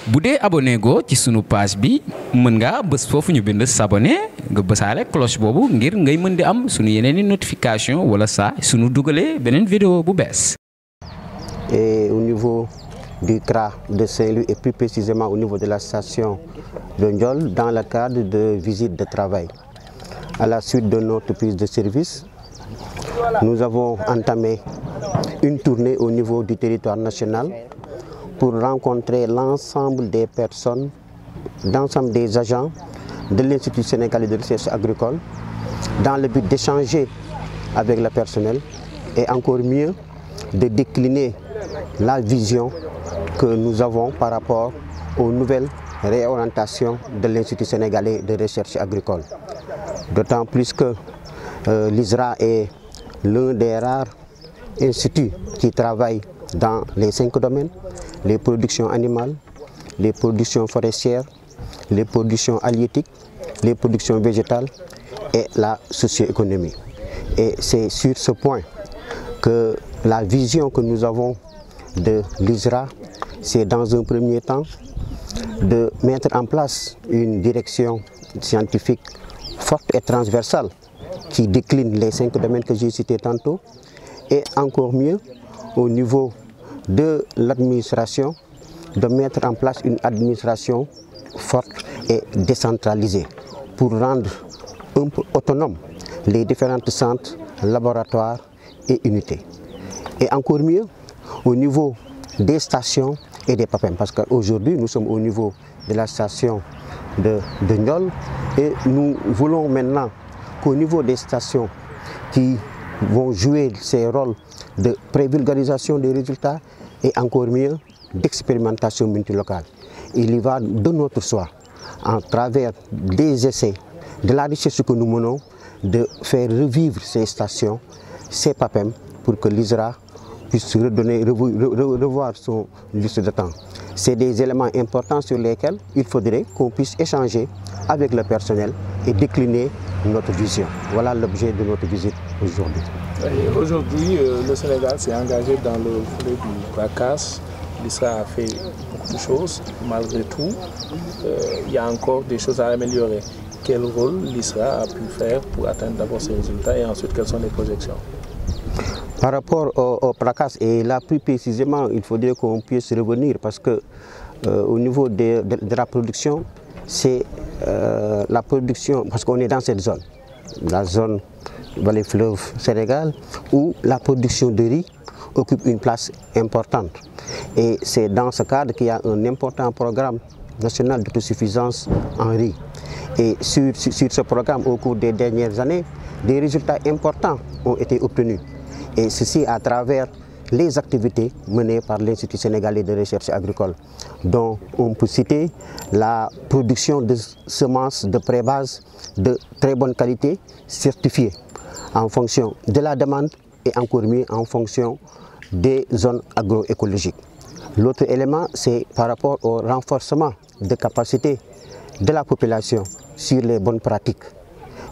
bu dee abonné go ci sunu page bi mën ngaa bës foofu ñu bind s'abonner nga bësaale cloche boobu ngir ngay mën di am sunu yeneeni notification wala saa sunu dugalee beneen vidéo bu bees. Et au niveau du CRA de Saint-Louis et plus précisément au niveau de la station de Ndiol dans le cadre de visites de travail. À la suite de notre prise de service, nous avons entamé une tournée au niveau du territoire national pour rencontrer l'ensemble des personnes, l'ensemble des agents de l'Institut sénégalais de recherche agricole dans le but d'échanger avec le personnel et encore mieux de décliner la vision que nous avons par rapport aux nouvelles réorientations de l'Institut sénégalais de recherche agricole. D'autant plus que l'ISRA est l'un des rares instituts qui travaille dans les 5 domaines: les productions animales, les productions forestières, les productions halieutiques, les productions végétales et la socio-économie. Et c'est sur ce point que la vision que nous avons de l'ISRA, c'est dans un premier temps de mettre en place une direction scientifique forte et transversale qui décline les 5 domaines que j'ai cités tantôt, et encore mieux au niveau de l'administration, de mettre en place une administration forte et décentralisée pour rendre un peu autonomes les différents centres, laboratoires et unités. Et encore mieux au niveau des stations et des PAPEM, parce qu'aujourd'hui nous sommes au niveau de la station de Ndiol et nous voulons maintenant qu'au niveau des stations qui vont jouer ces rôles de prévulgarisation des résultats et encore mieux d'expérimentation multilocale. Il y va de notre choix, en travers des essais, de la recherche que nous menons, de faire revivre ces stations, ces PAPEM, pour que l'ISRA puisse revoir son liste de temps. C'est des éléments importants sur lesquels il faudrait qu'on puisse échanger avec le personnel et décliner notre vision. Voilà l'objet de notre visite aujourd'hui. Aujourd'hui, le Sénégal s'est engagé dans le volet du PRACAS. L'ISRA a fait beaucoup de choses. Malgré tout, il y a encore des choses à améliorer. Quel rôle l'ISRA a pu faire pour atteindre d'abord ces résultats et ensuite quelles sont les projections? Par rapport au PRACAS, et là plus précisément, il faudrait qu'on puisse revenir parce que au niveau de la production, c'est la production, parce qu'on est dans cette zone, la zone vallée-fleuve Sénégal, où la production de riz occupe une place importante. Et c'est dans ce cadre qu'il y a un important programme national d'autosuffisance en riz. Et sur ce programme, au cours des dernières années, des résultats importants ont été obtenus. Et ceci à travers les activités menées par l'Institut sénégalais de recherche agricole, dont on peut citer la production de semences de pré-base de très bonne qualité, certifiées en fonction de la demande et encore mieux en fonction des zones agroécologiques. L'autre élément, c'est par rapport au renforcement de capacité de la population sur les bonnes pratiques.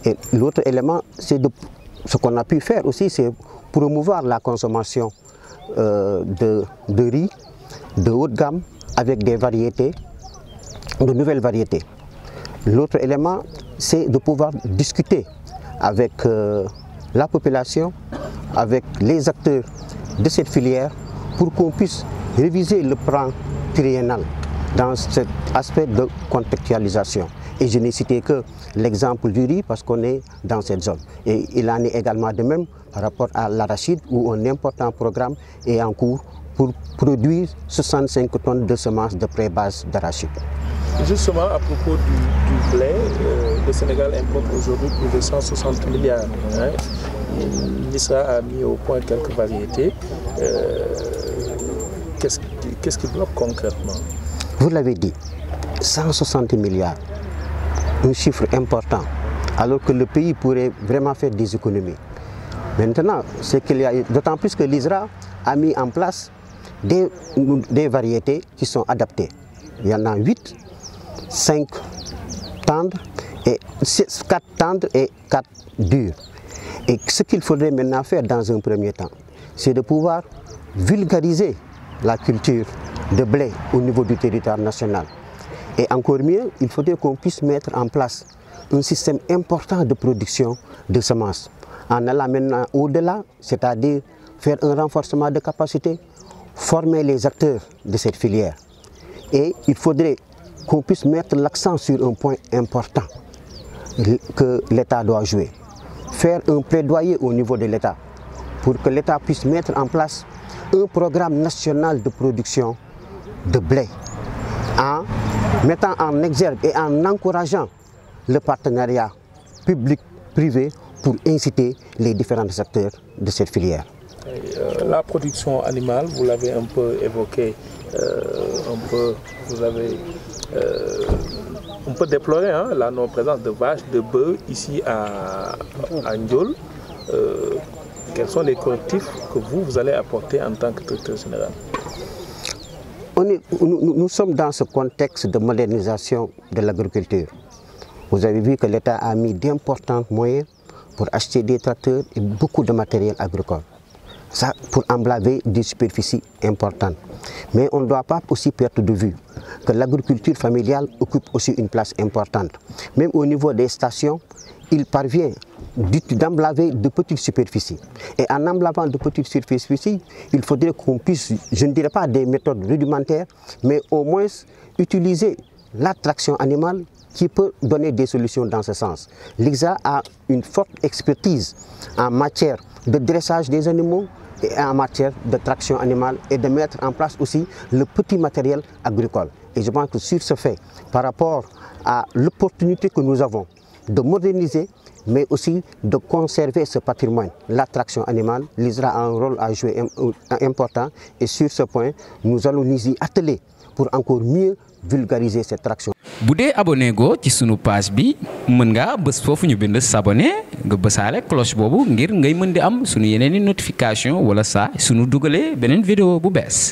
Et l'autre élément, c'est ce qu'on a pu faire aussi, c'est promouvoir la consommation de riz de haute gamme avec des variétés, de nouvelles variétés. L'autre élément, c'est de pouvoir discuter avec la population, avec les acteurs de cette filière pour qu'on puisse réviser le plan triennal dans cet aspect de contextualisation. Et je n'ai cité que l'exemple du riz parce qu'on est dans cette zone. Et il en est également de même par rapport à l'arachide où un important programme est en cours pour produire 65 tonnes de semences de pré-base d'arachide. Justement, à propos du blé, le Sénégal importe aujourd'hui plus de 160 milliards. Hein. L'ISRA a mis au point quelques variétés. Qu'est-ce qui bloque concrètement? Vous l'avez dit, 160 milliards, un chiffre important, alors que le pays pourrait vraiment faire des économies. Maintenant, c'est qu'il y a, d'autant plus que l'ISRA a mis en place des variétés qui sont adaptées. Il y en a 8, 5 tendres, et 4 tendres et 4 durs. Et ce qu'il faudrait maintenant faire dans un premier temps, c'est de pouvoir vulgariser la culture de blé au niveau du territoire national. Et encore mieux, il faudrait qu'on puisse mettre en place un système important de production de semences. En allant maintenant au-delà, c'est-à-dire faire un renforcement de capacité, former les acteurs de cette filière. Et il faudrait qu'on puisse mettre l'accent sur un point important que l'État doit jouer. Faire un plaidoyer au niveau de l'État pour que l'État puisse mettre en place un programme national de production de blé en mettant en exergue et en encourageant le partenariat public-privé pour inciter les différents acteurs de cette filière. La production animale, vous l'avez un peu évoqué, vous avez on peut déplorer la non-présence de vaches, de bœufs ici à Ndiol. Quels sont les correctifs que vous allez apporter en tant que directeur général? Nous sommes dans ce contexte de modernisation de l'agriculture. Vous avez vu que l'État a mis d'importants moyens pour acheter des tracteurs et beaucoup de matériel agricole. Ça pour emblaver des superficies importantes. Mais on ne doit pas aussi perdre de vue que l'agriculture familiale occupe aussi une place importante. Même au niveau des stations, il parvient d'emblaver de petites superficies. Et en emblavant de petites superficies, il faudrait qu'on puisse, je ne dirais pas des méthodes rudimentaires, mais au moins utiliser la traction animale qui peut donner des solutions dans ce sens. L'ICSA a une forte expertise en matière de dressage des animaux et en matière de traction animale et de mettre en place aussi le petit matériel agricole. Et je pense que sur ce fait, par rapport à l'opportunité que nous avons de moderniser, mais aussi de conserver ce patrimoine, la traction animale, l'ISRA a un rôle à jouer important et sur ce point, nous allons nous y atteler pour encore mieux vulgariser cette traction. bu dee abonné go ci sunu page bi mën nga bës foofu ñu bind s'abonner nga bësaale cloche boobu ngir ngay mën di am sunu yeneeni notification wala saa sunu dugalee beneen vidéo bu bees